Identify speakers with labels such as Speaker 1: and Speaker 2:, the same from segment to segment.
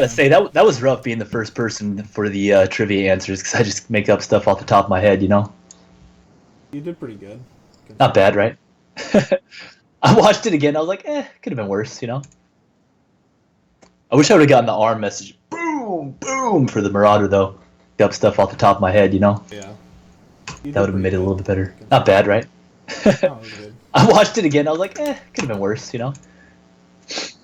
Speaker 1: I say that was rough being the first person for the trivia answers because I just make up stuff off the top of my head, you know.
Speaker 2: You did pretty good.
Speaker 1: Not bad, right? I watched it again. I was like, could have been worse, you know. I wish I would have gotten the arm message, boom, boom, for the Marauder though. Make up stuff off the top of my head, you know.
Speaker 2: Yeah. You
Speaker 1: That
Speaker 2: did
Speaker 1: would have
Speaker 2: pretty
Speaker 1: made it a
Speaker 2: good.
Speaker 1: little bit better. Not bad, right?
Speaker 2: No, it was good.
Speaker 1: I watched it again. I was like, could have been worse, you know.
Speaker 2: Shit.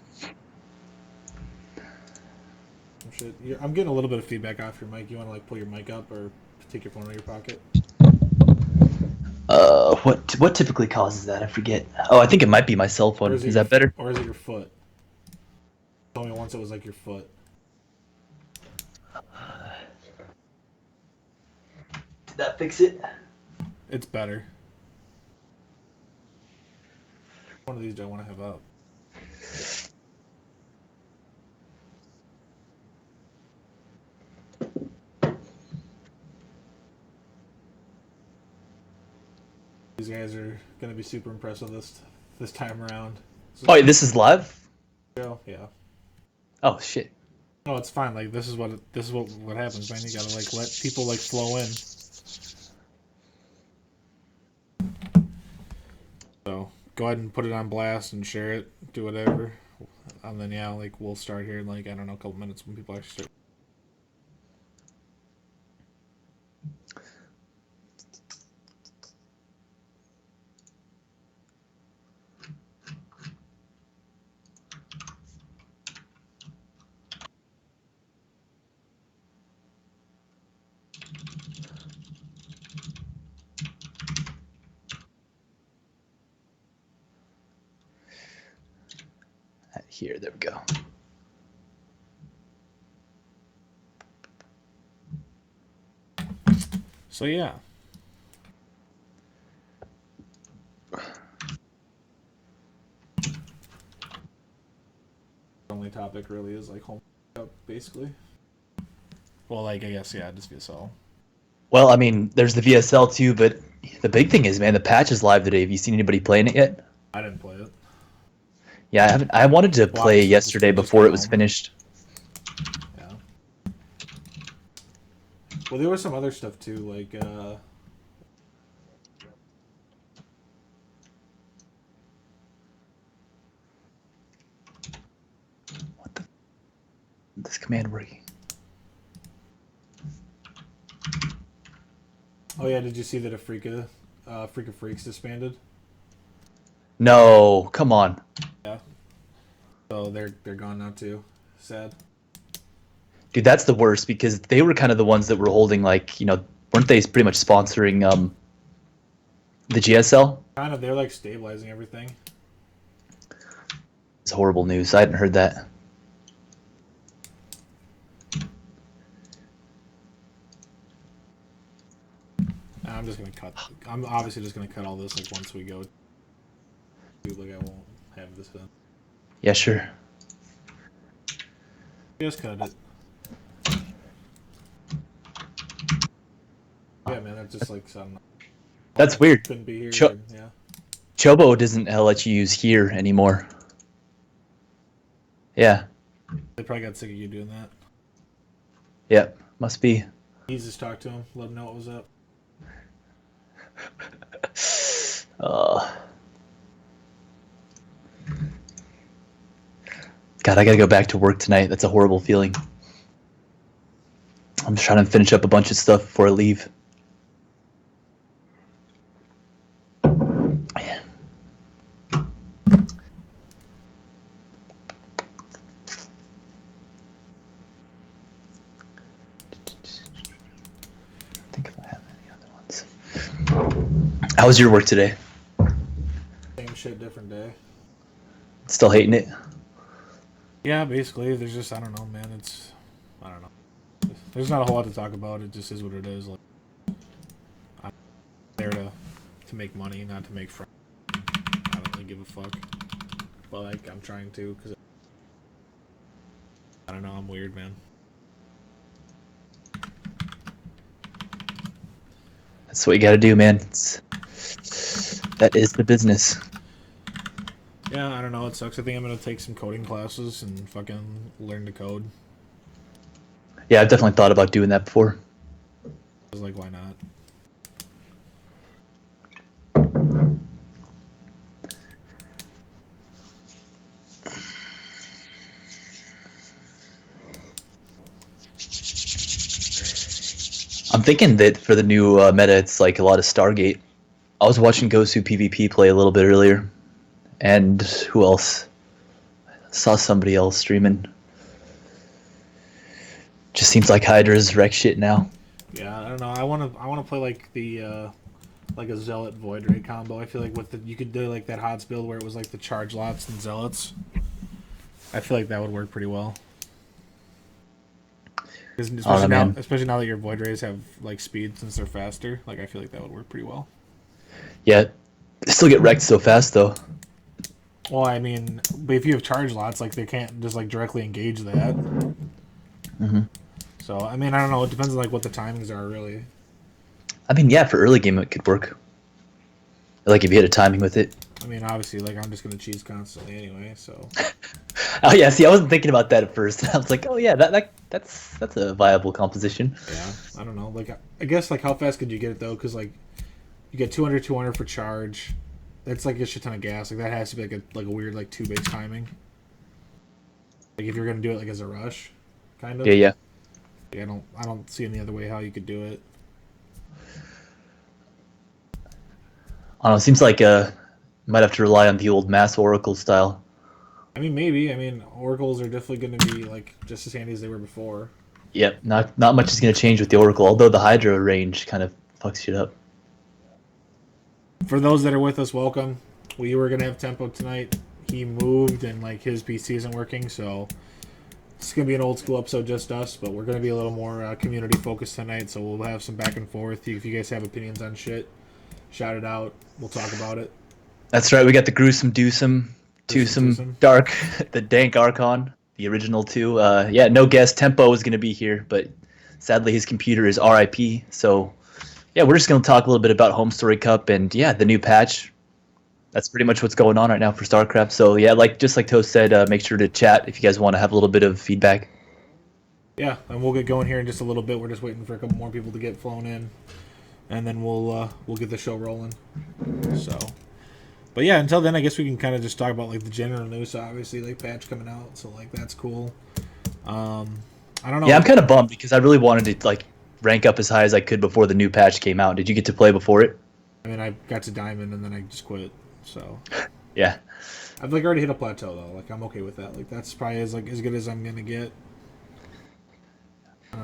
Speaker 2: I'm getting a little bit of feedback off your mic. You want to like pull your mic up or take your phone out of your pocket?
Speaker 1: What typically causes that? I forget. Oh, I think it might be my cell phone. Is that better?
Speaker 2: Or is it your foot? Told me once it was like your foot.
Speaker 1: Did that fix it?
Speaker 2: It's better. One of these do I want to have up? These guys are gonna be super impressed with this time around.
Speaker 1: So, oh, this is live?
Speaker 2: Yeah.
Speaker 1: Oh shit.
Speaker 2: No, it's fine. Like this is what happens, man. You gotta like let people like flow in. So go ahead and put it on blast and share it. Do whatever, and then yeah, like we'll start here in like I don't know a couple minutes when people actually start.
Speaker 1: Here, there we go.
Speaker 2: So yeah. The only topic really is like home up, basically. Well, like I guess yeah, just VSL.
Speaker 1: Well, I mean, there's the VSL too, but the big thing is, man, the patch is live today. Have you seen anybody playing it yet?
Speaker 2: I didn't play it.
Speaker 1: Yeah, I haven't. I wanted to play yesterday before it was finished.
Speaker 2: Yeah. Well, there was some other stuff too, like
Speaker 1: what the? This command working?
Speaker 2: Oh yeah, did you see that a Freak of Freaks disbanded?
Speaker 1: No, come on.
Speaker 2: Yeah. So they're gone now too. Sad.
Speaker 1: Dude, that's the worst because they were kind of the ones that were holding, like, you know, weren't they pretty much sponsoring the GSL?
Speaker 2: Kind of. They're like stabilizing everything.
Speaker 1: It's horrible news. I hadn't heard that.
Speaker 2: I'm just gonna cut. I'm obviously just gonna cut all this like once we go. Like I won't have this done.
Speaker 1: Yeah, sure.
Speaker 2: Just cut it. Yeah, man, that's just like I don't know.
Speaker 1: That's weird.
Speaker 2: Couldn't be here. Yeah.
Speaker 1: Chobo doesn't let you use here anymore. Yeah.
Speaker 2: They probably got sick of you doing that.
Speaker 1: Yep, must be.
Speaker 2: He's just talk to him, let him know what was up.
Speaker 1: God, I gotta go back to work tonight. That's a horrible feeling. I'm just trying to finish up a bunch of stuff before I leave. How was your work today?
Speaker 2: Same shit, different day.
Speaker 1: Still hating it?
Speaker 2: Yeah, basically. There's just, I don't know, man. I don't know. There's not a whole lot to talk about. It just is what it is. Like, I'm there to make money, not to make friends. I don't really give a fuck. But, like, I'm trying to, because I don't know, I'm weird, man.
Speaker 1: That's what you gotta do, man. That is the business.
Speaker 2: Yeah, I don't know. It sucks. I think I'm gonna take some coding classes and fucking learn to code.
Speaker 1: Yeah, I've definitely thought about doing that before.
Speaker 2: I was like, why not?
Speaker 1: I'm thinking that for the new meta, it's like a lot of Stargate. I was watching Gosu PvP play a little bit earlier, and who else? Saw somebody else streaming. Just seems like Hydra's wreck shit now.
Speaker 2: Yeah, I don't know. I want to play like the like a Zealot Void Ray combo. I feel like with the you could do like that HOTS build where it was like the charge lots and Zealots. I feel like that would work pretty well. Especially now that your Void Rays have like speed since they're faster, like I feel like that would work pretty well.
Speaker 1: Yeah, they still get wrecked so fast though.
Speaker 2: Well, I mean, but if you have charge lots, like they can't just like directly engage that.
Speaker 1: Mm-hmm.
Speaker 2: So I mean, I don't know. It depends on like what the timings are, really.
Speaker 1: I mean, yeah, for early game it could work. Like if you hit a timing with it.
Speaker 2: I mean, obviously, like I'm just gonna cheese constantly anyway. So.
Speaker 1: Oh yeah, see, I wasn't thinking about that at first. I was like, oh yeah, that's a viable composition.
Speaker 2: Yeah, I don't know. Like I guess like how fast could you get it though? Because like you get 200 for charge. That's like a shit ton of gas. Like that has to be like a weird like 2 base timing. Like if you're gonna do it like as a rush, kind of.
Speaker 1: Yeah.
Speaker 2: Yeah, I don't see any other way how you could do it.
Speaker 1: I don't know. It seems like might have to rely on the old mass oracle style.
Speaker 2: I mean, maybe. I mean, oracles are definitely going to be like just as handy as they were before.
Speaker 1: Yep, not much is going to change with the oracle, although the Hydra range kind of fucks shit up.
Speaker 2: For those that are with us, welcome. We were going to have Tempo tonight. He moved and like his PC isn't working, so it's going to be an old school episode, just us, but we're going to be a little more community focused tonight, so we'll have some back and forth. If you guys have opinions on shit, shout it out. We'll talk about it.
Speaker 1: That's right, we got the gruesome Dewsome, Twosome, Dark, the Dank Archon, the original two. Yeah, no guest. Tempo is going to be here, but sadly his computer is RIP, so yeah, we're just going to talk a little bit about Home Story Cup and yeah, the new patch. That's pretty much what's going on right now for StarCraft. So yeah, just like Toast said, make sure to chat if you guys want to have a little bit of feedback.
Speaker 2: Yeah, and we'll get going here in just a little bit. We're just waiting for a couple more people to get flown in, and then we'll get the show rolling. So, but yeah, until then, I guess we can kind of just talk about like the general news. So obviously, like patch coming out, so like that's cool. I don't know.
Speaker 1: Yeah, I'm kind of bummed because I really wanted to like rank up as high as I could before the new patch came out. Did you get to play before it?
Speaker 2: I mean, I got to Diamond and then I just quit. So
Speaker 1: yeah,
Speaker 2: I've like already hit a plateau though. Like I'm okay with that. Like that's probably as good as I'm gonna get.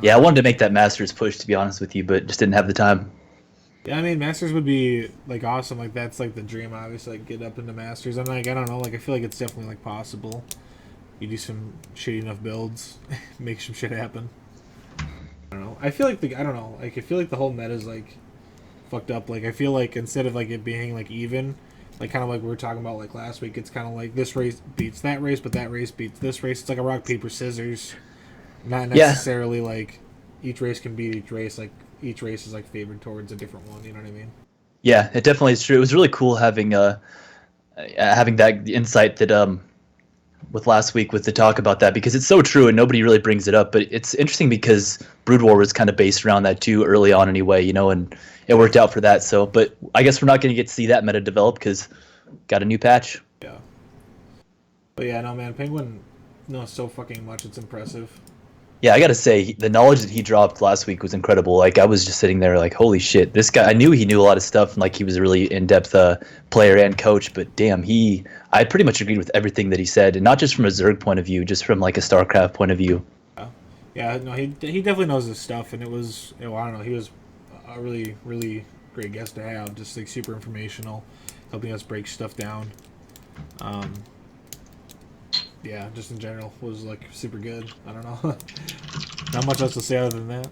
Speaker 1: Yeah, I wanted to make that Masters push to be honest with you, but just didn't have the time.
Speaker 2: Yeah, I mean Masters would be like awesome. Like that's like the dream, obviously. Like get up into Masters, and like I don't know. Like I feel like it's definitely like possible. You do some shitty enough builds, make some shit happen. I don't know. I feel like I don't know. Like I feel like the whole meta is like fucked up. Like I feel like instead of like it being like even. Like kind of like we were talking about like last week, it's kind of like this race beats that race, but that race beats this race. It's like a rock paper scissors, not necessarily like each race can beat each race. Like each race is like favored towards a different one. You know what I mean?
Speaker 1: Yeah, it definitely is true. It was really cool having that insight that with last week with the talk about that because it's so true and nobody really brings it up. But it's interesting because Brood War was kind of based around that too early on anyway, you know, and it worked out for that. So, but I guess we're not going to get to see that meta develop because got a new patch.
Speaker 2: Yeah. But yeah, no man, Penguin knows so fucking much. It's impressive.
Speaker 1: Yeah, I got to say the knowledge that he dropped last week was incredible. Like I was just sitting there like, holy shit, this guy. I knew he knew a lot of stuff and like he was a really in-depth player and coach. But damn, I pretty much agreed with everything that he said, and not just from a Zerg point of view, just from like a StarCraft point of view.
Speaker 2: Yeah, no, he definitely knows his stuff, and it was, I don't know, he was a really, really great guest to have, just like super informational, helping us break stuff down. Yeah, just in general was like super good. I don't know, not much else to say other than that.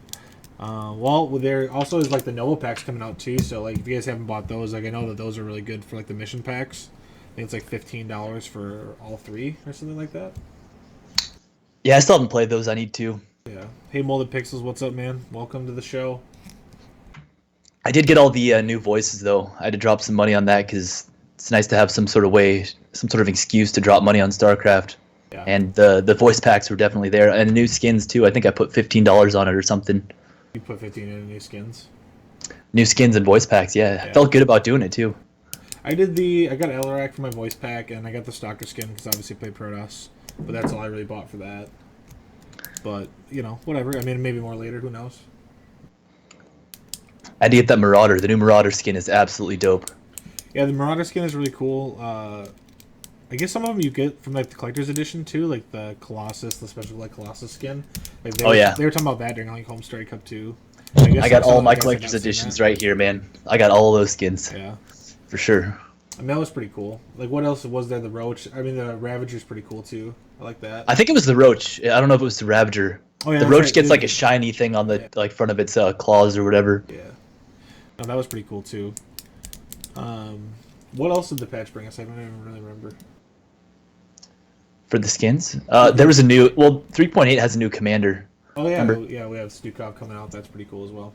Speaker 2: Well, there also is like the Nova packs coming out too, so like if you guys haven't bought those, like I know that those are really good for like the mission packs. I think it's like $15 for all 3 or something like that.
Speaker 1: Yeah, I still haven't played those. I need to.
Speaker 2: Yeah. Hey, Molded Pixels, what's up, man? Welcome to the show.
Speaker 1: I did get all the new voices though. I had to drop some money on that because it's nice to have some sort of excuse to drop money on StarCraft.
Speaker 2: Yeah.
Speaker 1: And the voice packs were definitely there, and new skins too. I think I put $15 on it or something.
Speaker 2: You put 15 in new skins.
Speaker 1: New skins and voice packs. Yeah, I
Speaker 2: Yeah.
Speaker 1: felt good about doing it too.
Speaker 2: I got Elrac for my voice pack, and I got the Stalker skin because obviously I played Protoss, but that's all I really bought for that. But whatever. I mean, maybe more later. Who knows?
Speaker 1: I had to get that Marauder. The new Marauder skin is absolutely dope.
Speaker 2: Yeah, the Marauder skin is really cool. I guess some of them you get from like the collector's edition too, like the Colossus, the special like Colossus skin. Like they were talking about that during like Home Story Cup 2.
Speaker 1: I got all my collector's editions right here, man. I got all those skins.
Speaker 2: Yeah,
Speaker 1: for sure.
Speaker 2: I mean, that was pretty cool. Like, what else was there? The Roach. I mean, the Ravager's pretty cool too. I like that.
Speaker 1: I think it was the Roach. I don't know if it was the Ravager.
Speaker 2: Oh, yeah,
Speaker 1: the Roach gets like a shiny thing on the like front of its claws or whatever.
Speaker 2: Yeah, no, that was pretty cool too. What else did the patch bring us? I don't even really remember.
Speaker 1: For the skins, there was a new. 3.8 has a new commander.
Speaker 2: Oh yeah, yeah, we have Stukov coming out. That's pretty cool as well.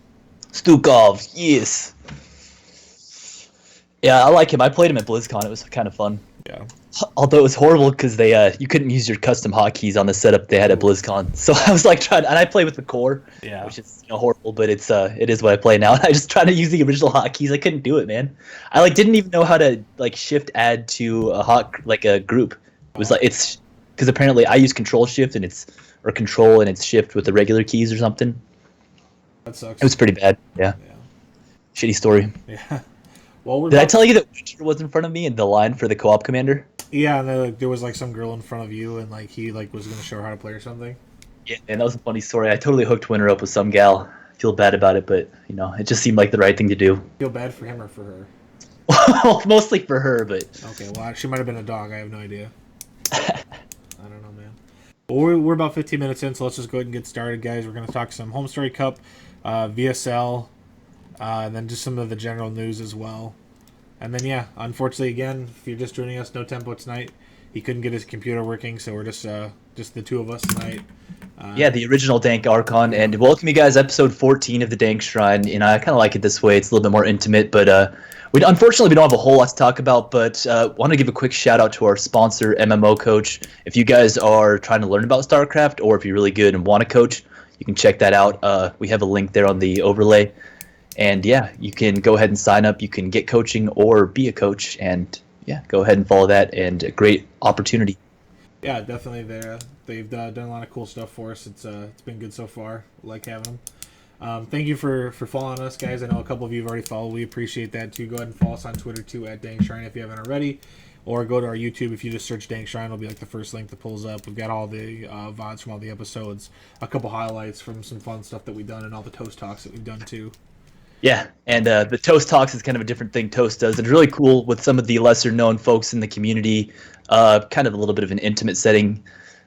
Speaker 1: Stukov, yes. Yeah, I like him. I played him at BlizzCon. It was kind of fun.
Speaker 2: Yeah.
Speaker 1: Although it was horrible because you couldn't use your custom hotkeys on the setup they had at BlizzCon. So I was like and I play with the core, which is horrible, but it is what I play now. And I just tried to use the original hotkeys. I couldn't do it, man. I didn't even know how to shift add to a group. It was it's because apparently I use control shift and control and it's shift with the regular keys or something.
Speaker 2: That sucks.
Speaker 1: It was pretty bad. Yeah. Shitty story.
Speaker 2: Yeah. Well,
Speaker 1: did I tell you that Winter was in front of me in the line for the co-op commander?
Speaker 2: Yeah, and there was some girl in front of you, and he was going to show her how to play or something.
Speaker 1: Yeah, and that was a funny story. I totally hooked Winter up with some gal. I feel bad about it, but it just seemed like the right thing to do.
Speaker 2: Feel bad for him or for her?
Speaker 1: Mostly for her, but
Speaker 2: okay. Well, she might have been a dog. I have no idea. I don't know, man. Well, we're about 15 minutes in, so let's just go ahead and get started, guys. We're going to talk some Home Story Cup, VSL. And then just some of the general news as well. And then, unfortunately, again, if you're just joining us, no tempo tonight. He couldn't get his computer working, so we're just the two of us tonight.
Speaker 1: The original Dank Archon. And welcome you guys, episode 14 of the Dank Shrine. And I kind of like it this way. It's a little bit more intimate, but unfortunately, we don't have a whole lot to talk about, but want to give a quick shout out to our sponsor, MMO Coach. If you guys are trying to learn about StarCraft, or if you're really good and want to coach, you can check that out. We have a link there on the overlay. And you can go ahead and sign up. You can get coaching or be a coach, and go ahead and follow that. And a great opportunity.
Speaker 2: Yeah, definitely. They've done a lot of cool stuff for us. It's been good so far. I like having them. Thank you for following us, guys. I know a couple of you have already followed. We appreciate that too. Go ahead and follow us on Twitter too at Dang Shrine if you haven't already, or go to our YouTube. If you just search Dang Shrine, it'll be the first link that pulls up. We've got all the VODs from all the episodes, a couple highlights from some fun stuff that we've done, and all the Toast Talks that we've done too.
Speaker 1: Yeah, and the Toast Talks is kind of a different thing Toast does. It's really cool with some of the lesser-known folks in the community. Kind of a little bit of an intimate setting.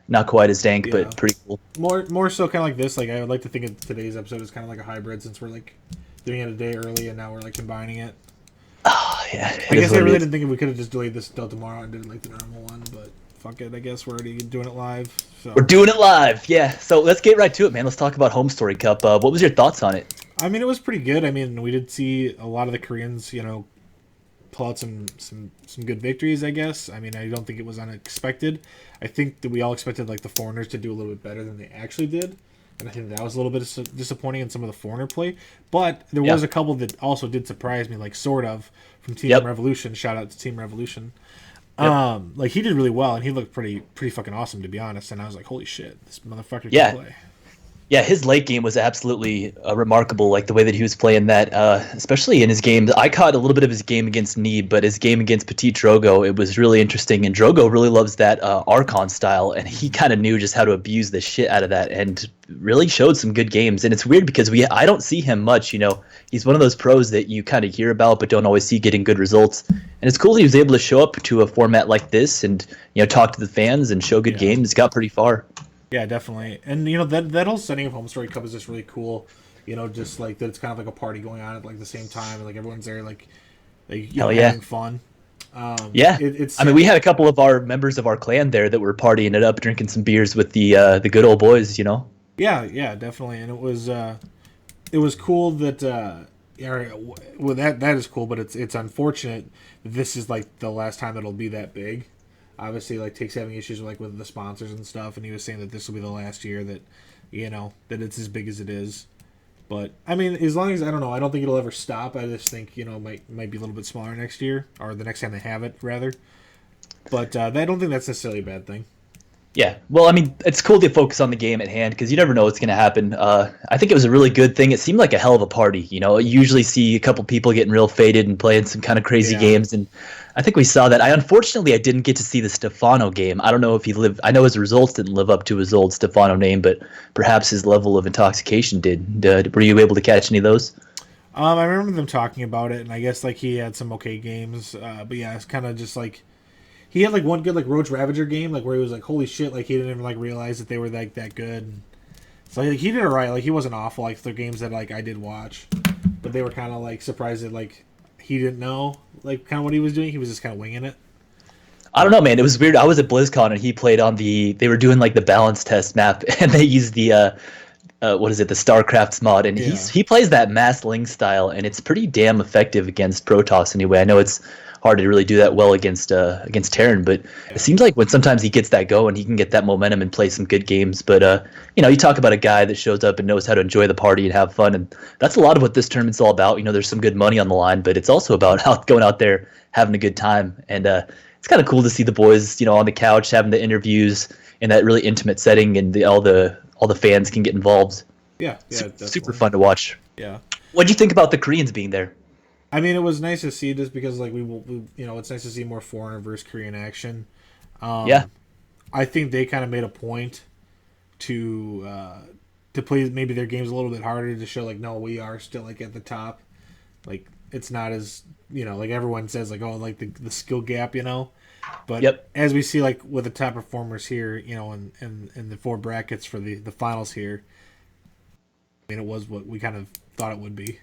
Speaker 1: Not quite as dank, but pretty cool.
Speaker 2: More so kind of like this. I would like to think of today's episode as kind of like a hybrid, since we're doing it a day early, and now we're combining it.
Speaker 1: Oh, yeah.
Speaker 2: I guess I really didn't think we could have just delayed this until tomorrow and did the normal one, but fuck it. I guess we're already doing it live. So.
Speaker 1: We're doing it live, yeah. So let's get right to it, man. Let's talk about Home Story Cup. What was your thoughts on it?
Speaker 2: I mean, it was pretty good. I mean, we did see a lot of the Koreans, pull out some good victories, I guess. I mean, I don't think it was unexpected. I think that we all expected the foreigners to do a little bit better than they actually did, and I think that was a little bit disappointing in some of the foreigner play. But there was a couple that also did surprise me, sort of from Team Revolution. Shout out to Team Revolution. He did really well, and he looked pretty fucking awesome, to be honest. And I was like, holy shit, this motherfucker can play.
Speaker 1: Yeah, his late game was absolutely remarkable, the way that he was playing that, especially in his game. I caught a little bit of his game against Neeb, but his game against Petit Drogo, it was really interesting. And Drogo really loves that Archon style, and he kind of knew just how to abuse the shit out of that and really showed some good games. And it's weird because I don't see him much, He's one of those pros that you kind of hear about but don't always see getting good results. And it's cool he was able to show up to a format like this and, talk to the fans and show good games. Got pretty far. Yeah,
Speaker 2: definitely. And, that whole setting of Home Story Cup is just really cool. Just that it's kind of a party going on at the same time. And everyone's there, having fun.
Speaker 1: I mean, we had a couple of our members of our clan there that were partying it up, drinking some beers with the good old boys,
Speaker 2: Yeah, definitely. And it was cool that, that is cool, but it's unfortunate that this is the last time it'll be that big. obviously like Take's having issues like with the sponsors and stuff, and he was saying that this will be the last year that, that it's as big as it is. But I mean, as long as I don't know, I don't think it'll ever stop. I just think it might be a little bit smaller next year, or the next time they have it rather. But I don't think that's necessarily a bad thing.
Speaker 1: Yeah, well, I mean, it's cool to focus on the game at hand because you never know what's going to happen. I think it was a really good thing. It seemed like a hell of a party. You usually see a couple people getting real faded and playing some kind of crazy games, and I think we saw that. Unfortunately, I didn't get to see the Stefano game. I don't know if he lived. I know his results didn't live up to his old Stefano name, but perhaps his level of intoxication did. Were you able to catch any of those?
Speaker 2: I remember them talking about it, and I guess like he had some okay games. But yeah, it's kind of just like. He had like one good like Roach Ravager game, like where he was like, "Holy shit!" Like he didn't even like realize that they were like that good. And so like, he did it right. Like he wasn't awful. Like the games that like I did watch, but they were kind of like surprised that like he didn't know like kind of what he was doing. He was just kind of winging it.
Speaker 1: I don't know, man. It was weird. I was at BlizzCon and he played on the. They were doing like the balance test map, and they used the what is it, the StarCraft mod, and he plays that Mass Ling style, and it's pretty damn effective against Protoss anyway. I know it's hard to really do that well against Terran, but it seems like when sometimes he gets that going, he can get that momentum and play some good games. But you talk about a guy that shows up and knows how to enjoy the party and have fun, and that's a lot of what this tournament's all about. There's some good money on the line, but it's also about going out there having a good time, and it's kind of cool to see the boys, on the couch having the interviews in that really intimate setting, and all the fans can get involved.
Speaker 2: Yeah,
Speaker 1: super fun to watch.
Speaker 2: Yeah.
Speaker 1: What do you think about the Koreans being there?
Speaker 2: I mean, it was nice to see just because, like, we it's nice to see more foreigner versus Korean action.
Speaker 1: Yeah.
Speaker 2: I think they kind of made a point to play maybe their games a little bit harder to show, like, no, we are still, like, at the top. Like, it's not as, like everyone says, like, oh, like, the skill gap, But as we see, like, with the top performers here, in the 4 brackets for the finals here, I mean, it was what we kind of thought it would be,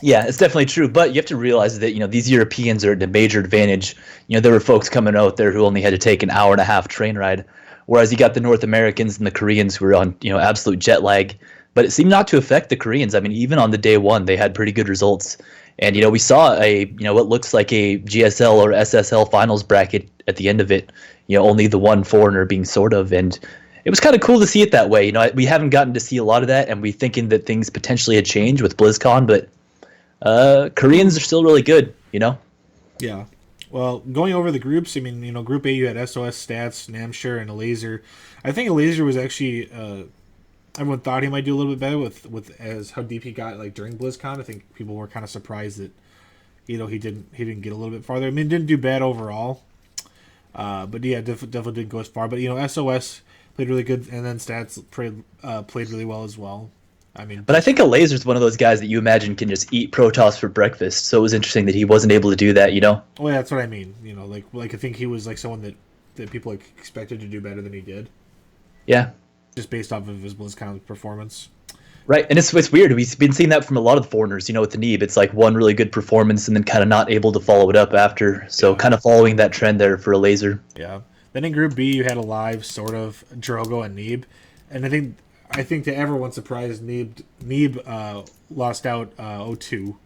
Speaker 1: Yeah, it's definitely true, but you have to realize that these Europeans are at a major advantage. There were folks coming out there who only had to take an hour and a half train ride, whereas you got the North Americans and the Koreans who were on absolute jet lag. But it seemed not to affect the Koreans. I mean, even on the day one, they had pretty good results, and we saw a what looks like a GSL or SSL finals bracket at the end of it. Only the one foreigner being sort of, and it was kind of cool to see it that way. We haven't gotten to see a lot of that, and we thinking that things potentially had changed with BlizzCon, but. Koreans are still really good,
Speaker 2: Yeah. Well, going over the groups, I mean, Group A, you had SOS, Stats, Namshur, and a Laser. I think a Laser was actually, everyone thought he might do a little bit better with as how deep he got, like, during BlizzCon. I think people were kind of surprised that, he didn't get a little bit farther. I mean, didn't do bad overall. But yeah, definitely didn't go as far. But, SOS played really good, and then Stats played really well as well.
Speaker 1: But I think a Laser's one of those guys that you imagine can just eat Protoss for breakfast. So it was interesting that he wasn't able to do that,
Speaker 2: Well, yeah, that's what I mean. Like I think he was like someone that people like expected to do better than he did.
Speaker 1: Yeah.
Speaker 2: Just based off of his BlizzCon performance.
Speaker 1: Right, and it's weird. We've been seeing that from a lot of the foreigners. With the Neeb, it's like one really good performance and then kind of not able to follow it up after. So kind of following that trend there for a Laser.
Speaker 2: Yeah. Then in Group B, you had a live sort of Drogo and Neeb, and I think to everyone's surprise, Neeb lost out 0-2.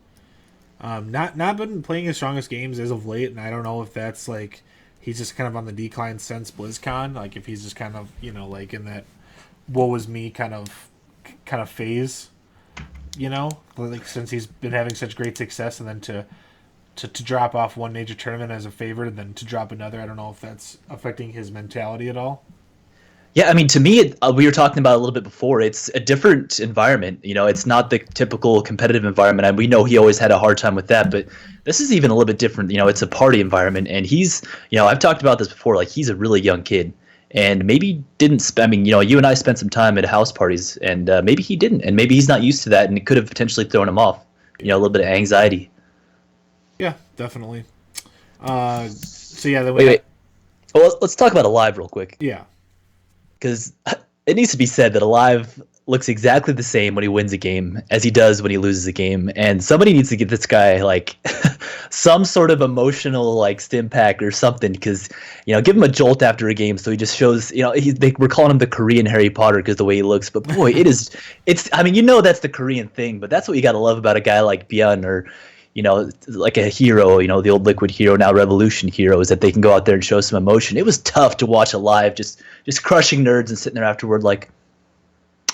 Speaker 2: Not been playing his strongest games as of late, and I don't know if that's like he's just kind of on the decline since BlizzCon. Like if he's just kind of like in that woe was me kind of phase, like since he's been having such great success, and then to drop off one major tournament as a favorite and then to drop another, I don't know if that's affecting his mentality at all.
Speaker 1: Yeah, I mean, to me, we were talking about it a little bit before. It's a different environment. It's not the typical competitive environment. And we know he always had a hard time with that, but this is even a little bit different. It's a party environment, and he's, I've talked about this before. Like he's a really young kid, and maybe didn't. I mean, you and I spent some time at house parties, and maybe he didn't, and maybe he's not used to that, and it could have potentially thrown him off. A little bit of anxiety.
Speaker 2: Yeah, definitely. So yeah, then
Speaker 1: wait. Well, let's talk about Alive real quick.
Speaker 2: Yeah.
Speaker 1: Because it needs to be said that Alive looks exactly the same when he wins a game as he does when he loses a game, and somebody needs to give this guy like some sort of emotional like stim pack or something, because give him a jolt after a game so he just shows we're calling him the Korean Harry Potter because the way he looks, but boy it's I mean that's the Korean thing, but that's what you got to love about a guy like Byeon or like a hero, the old Liquid hero, now Revolution hero, is that they can go out there and show some emotion. It was tough to watch alive, just crushing nerds and sitting there afterward like,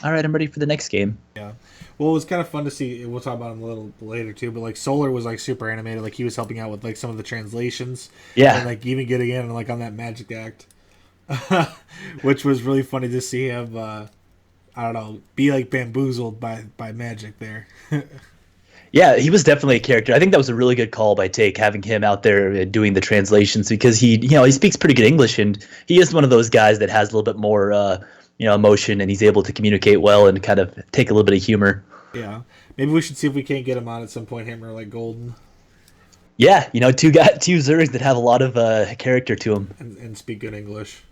Speaker 1: all right, I'm ready for the next game.
Speaker 2: Yeah. Well, it was kind of fun to see. We'll talk about him a little later too. But like Solar was like super animated. Like he was helping out with like some of the translations.
Speaker 1: Yeah.
Speaker 2: And like even getting in like on that magic act, which was really funny to see him. I don't know, be like bamboozled by magic there.
Speaker 1: Yeah, he was definitely a character. I think that was a really good call by Take, having him out there doing the translations, because he speaks pretty good English, and he is one of those guys that has a little bit more emotion, and he's able to communicate well and kind of take a little bit of humor.
Speaker 2: Yeah, maybe we should see if we can't get him on at some point. Him or like Golden.
Speaker 1: Yeah, two Zergs that have a lot of character to them
Speaker 2: and speak good English.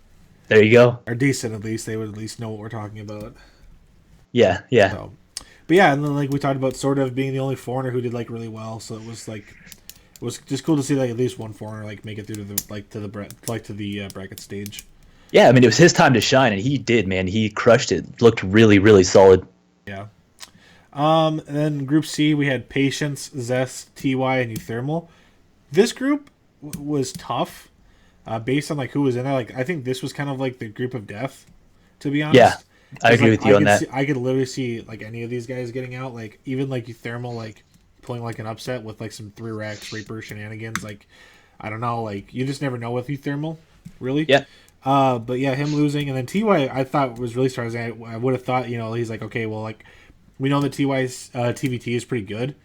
Speaker 1: There you go.
Speaker 2: Or decent, at least. They would at least know what we're talking about.
Speaker 1: Yeah.
Speaker 2: So, but yeah, and then like we talked about sort of being the only foreigner who did like really well. So it was just cool to see like at least one foreigner like make it through to the bracket stage.
Speaker 1: Yeah, I mean, it was his time to shine, and he did, man. He crushed it. Looked really, really solid.
Speaker 2: Yeah. And then Group C, we had Patience, Zest, TY, and Euthermal. This group was tough, based on like who was in there. Like I think this was kind of like the group of death, to be honest.
Speaker 1: Yeah, I agree with you on that.
Speaker 2: I could literally see like any of these guys getting out. Like even like Euthermal like pulling like an upset with like some 3-Rax Reaper shenanigans. Like I don't know, like you just never know with Euthermal, really.
Speaker 1: Yeah.
Speaker 2: But yeah, him losing, and then TY I thought was really surprising. I would have thought he's like, okay, well, like we know that TY's TVT is pretty good,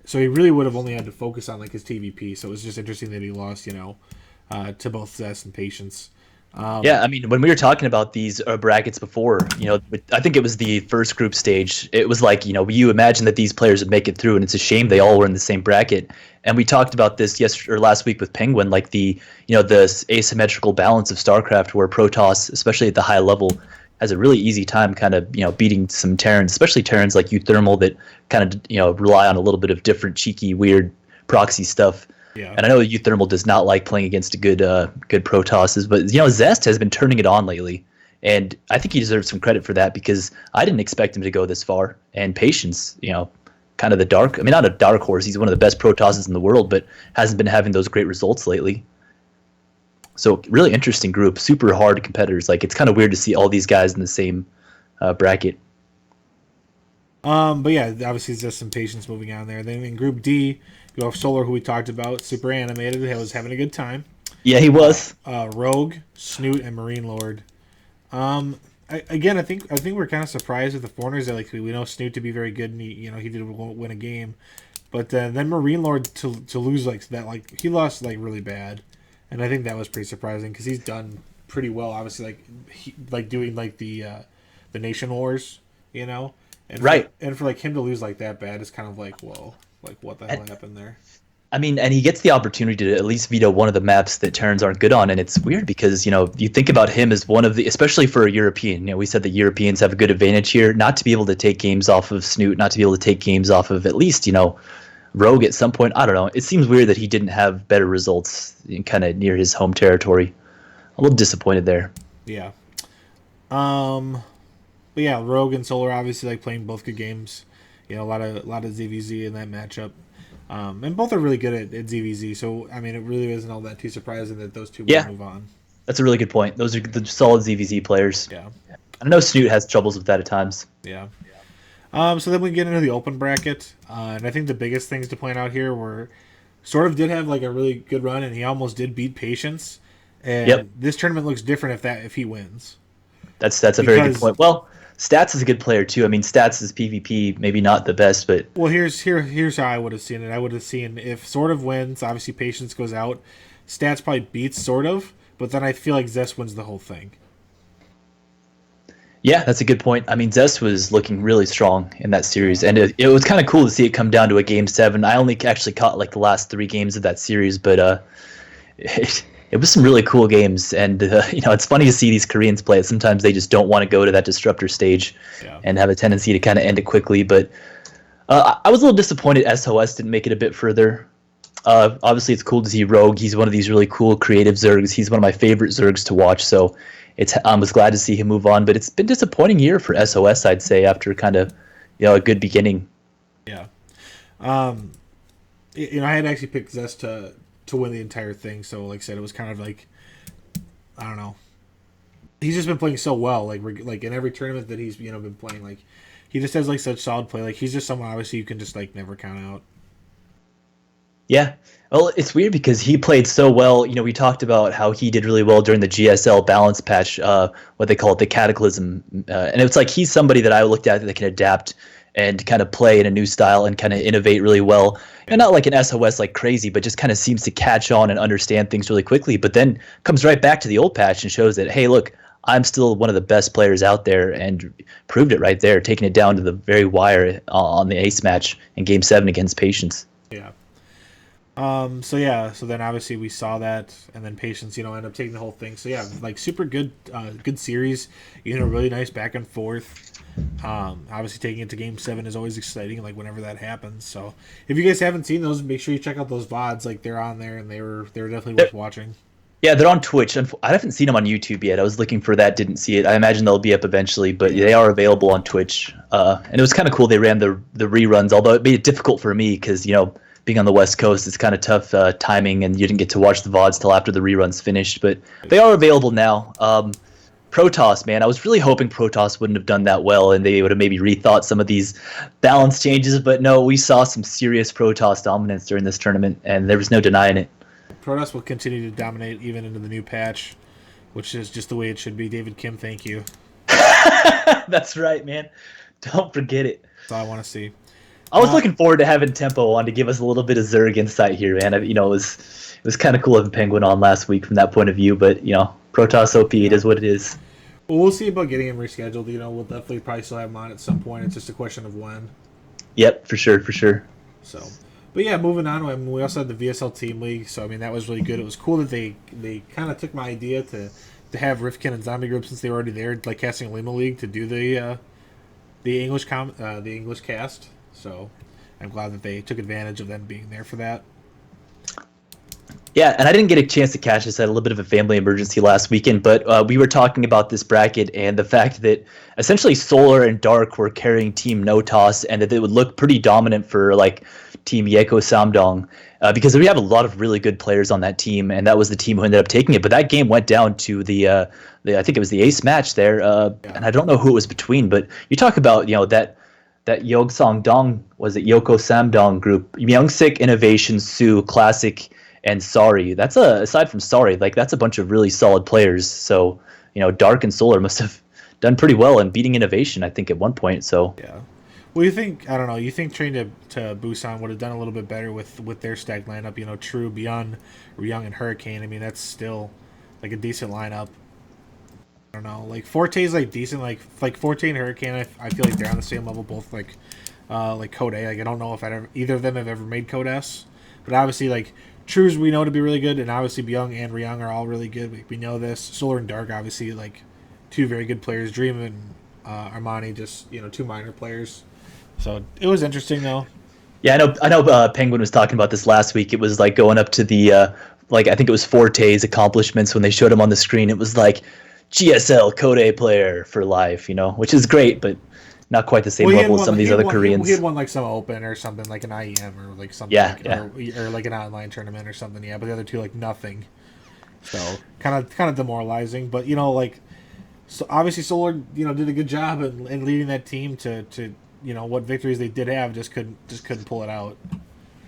Speaker 2: so he really would have only had to focus on like his TVP. So it was just interesting that he lost, to both Zest and Patience.
Speaker 1: Yeah, I mean, when we were talking about these brackets before, I think it was the first group stage. It was like, you imagine that these players would make it through, and it's a shame they all were in the same bracket. And we talked about this last week with Penguin, like the asymmetrical balance of StarCraft, where Protoss, especially at the high level, has a really easy time kind of beating some Terrans, especially Terrans like Euthermal that kind of rely on a little bit of different cheeky, weird proxy stuff.
Speaker 2: Yeah.
Speaker 1: And I know Euthermal does not like playing against good Protosses, but Zest has been turning it on lately, and I think he deserves some credit for that, because I didn't expect him to go this far. And Patience, kind of not a dark horse. He's one of the best Protosses in the world, but hasn't been having those great results lately. So really interesting group, super hard competitors. Like it's kind of weird to see all these guys in the same bracket.
Speaker 2: But yeah, obviously Zest and Patience moving on there. Then in Group D, you have Solar, who we talked about, super animated. He was having a good time.
Speaker 1: Yeah, he was.
Speaker 2: Rogue, Snoot, and Marine Lord. I think we're kind of surprised with the foreigners that like we know Snoot to be very good, and he did win a game, but then Marine Lord to lose like that, like he lost like really bad, and I think that was pretty surprising because he's done pretty well. Obviously, like doing like the Nation Wars, and
Speaker 1: right,
Speaker 2: and for like him to lose like that bad is kind of like, whoa, like what the hell happened there?
Speaker 1: I mean, and he gets the opportunity to at least veto one of the maps that Terrans aren't good on, and it's weird because, you think about him as one of the, especially for a European, we said the Europeans have a good advantage here, not to be able to take games off of Snoot, not to be able to take games off of at least, Rogue at some point. I don't know. It seems weird that he didn't have better results kind of near his home territory. A little disappointed there.
Speaker 2: Yeah. But yeah, Rogue and Solar obviously like playing both good games. A lot of ZVZ in that matchup. And both are really good at ZVZ, so I mean, it really isn't all that too surprising that those two will move on.
Speaker 1: That's a really good point. Those are the solid ZVZ players.
Speaker 2: Yeah.
Speaker 1: I know Snoot has troubles with that at times.
Speaker 2: Yeah. So then we get into the open bracket, and I think the biggest things to point out here were sort of did have like a really good run, and he almost did beat Patience. And this tournament looks different if he wins.
Speaker 1: That's a very good point. Well, Stats is a good player too. I mean, Stats is PvP, maybe not the best, but
Speaker 2: well, here's how I would have seen it. I would have seen if Sort of wins, obviously Patience goes out. Stats probably beats Sort of, but then I feel like Zest wins the whole thing.
Speaker 1: Yeah, that's a good point. I mean, Zest was looking really strong in that series, and it was kind of cool to see it come down to a Game 7. I only actually caught like the last 3 games of that series, but it was some really cool games, and it's funny to see these Koreans play it. Sometimes they just don't want to go to that disruptor stage and have a tendency to kind of end it quickly. But I was a little disappointed SOS didn't make it a bit further. Obviously, it's cool to see Rogue. He's one of these really cool creative Zergs. He's one of my favorite Zergs to watch, so I was glad to see him move on. But it's been a disappointing year for SOS, I'd say, after kind of a good beginning.
Speaker 2: Yeah. I had actually picked Zest to win the entire thing. So like I said, it was kind of like I don't know. He's just been playing so well, like in every tournament that he's been playing. Like he just has like such solid play. Like he's just someone obviously you can just like never count out.
Speaker 1: Yeah. Well, it's weird because he played so well. We talked about how he did really well during the GSL balance patch, what they call it, the Cataclysm. And it's like he's somebody that I looked at that can adapt and kind of play in a new style and kind of innovate really well. And not like an SOS like crazy, but just kind of seems to catch on and understand things really quickly. But then comes right back to the old patch and shows that, hey, look, I'm still one of the best players out there, and proved it right there, taking it down to the very wire on the ace match in Game 7 against Patience.
Speaker 2: Yeah. So then obviously we saw that, and then Patience, end up taking the whole thing. So yeah, like super good, good series. Really nice back and forth. Obviously taking it to Game 7 is always exciting, like whenever that happens. So if you guys haven't seen those, make sure you check out those VODs. Like they're on there, and they're definitely worth watching.
Speaker 1: Yeah, they're on Twitch. I haven't seen them on YouTube yet. I was looking for that, didn't see it. I imagine they'll be up eventually, but they are available on Twitch. And it was kind of cool they ran the reruns, although it made it difficult for me because, being on the West Coast, it's kind of tough timing, and you didn't get to watch the VODs till after the reruns finished. But they are available now. Protoss, man, I was really hoping Protoss wouldn't have done that well, and they would have maybe rethought some of these balance changes. But no, we saw some serious Protoss dominance during this tournament, and there was no denying it.
Speaker 2: Protoss will continue to dominate even into the new patch, which is just the way it should be. David Kim, thank you.
Speaker 1: That's right, man. Don't forget it.
Speaker 2: That's all I want to see.
Speaker 1: I was looking forward to having Tempo on to give us a little bit of Zerg insight here, man. It was kind of cool having Penguin on last week from that point of view, but Protoss OP, it is what it is.
Speaker 2: Well, we'll see about getting him rescheduled. We'll definitely probably still have him on at some point. It's just a question of when.
Speaker 1: Yep, for sure.
Speaker 2: So, but yeah, moving on. We also had the VSL Team League, so that was really good. It was cool that they kind of took my idea to have Rifkin and Zombie Group, since they were already there, like casting a Lima League, to do the English cast. So I'm glad that they took advantage of them being there for that.
Speaker 1: Yeah, and I didn't get a chance to catch this. I had a little bit of a family emergency last weekend, but we were talking about this bracket and the fact that essentially Solar and Dark were carrying Team No Toss, and that they would look pretty dominant for like Team Yeko Samdong, because we have a lot of really good players on that team, and that was the team who ended up taking it. But that game went down to the I think it was the ace match there, and I don't know who it was between. But you talk about that Yogsong Dong, was it Yoko Samdong group, Myungsik, Innovation, Su, Classic, and Sorry. That's aside from Sorry, like that's a bunch of really solid players. So Dark and Solar must have done pretty well in beating Innovation, I think, at one point. So
Speaker 2: yeah. Well, you think, I don't know, you think Train to Busan would have done a little bit better with their stacked lineup? True, Beyond, Ryung, and Hurricane. That's still like a decent lineup. I don't know, like Forte's like decent, like Forte and Hurricane. I feel like they're on the same level, both like Code A. Like I don't know if either of them have ever made Code S, but obviously like Trues we know to be really good, and obviously Byung and Ryung are all really good. We know this. Solar and Dark, obviously, like two very good players. Dream and Armani, just two minor players. So it was interesting though.
Speaker 1: Yeah, I know. Penguin was talking about this last week. It was like going up to the I think it was Forte's accomplishments when they showed him on the screen. It was like GSL Code A player for life, which is great, but not quite the same level as some of these other Koreans.
Speaker 2: He had won like some Open or something, like an IEM or like something, or like an online tournament or something. Yeah, but the other two like nothing. So kind of demoralizing, but so obviously Solar did a good job in leading that team to what victories they did have, just couldn't pull it out.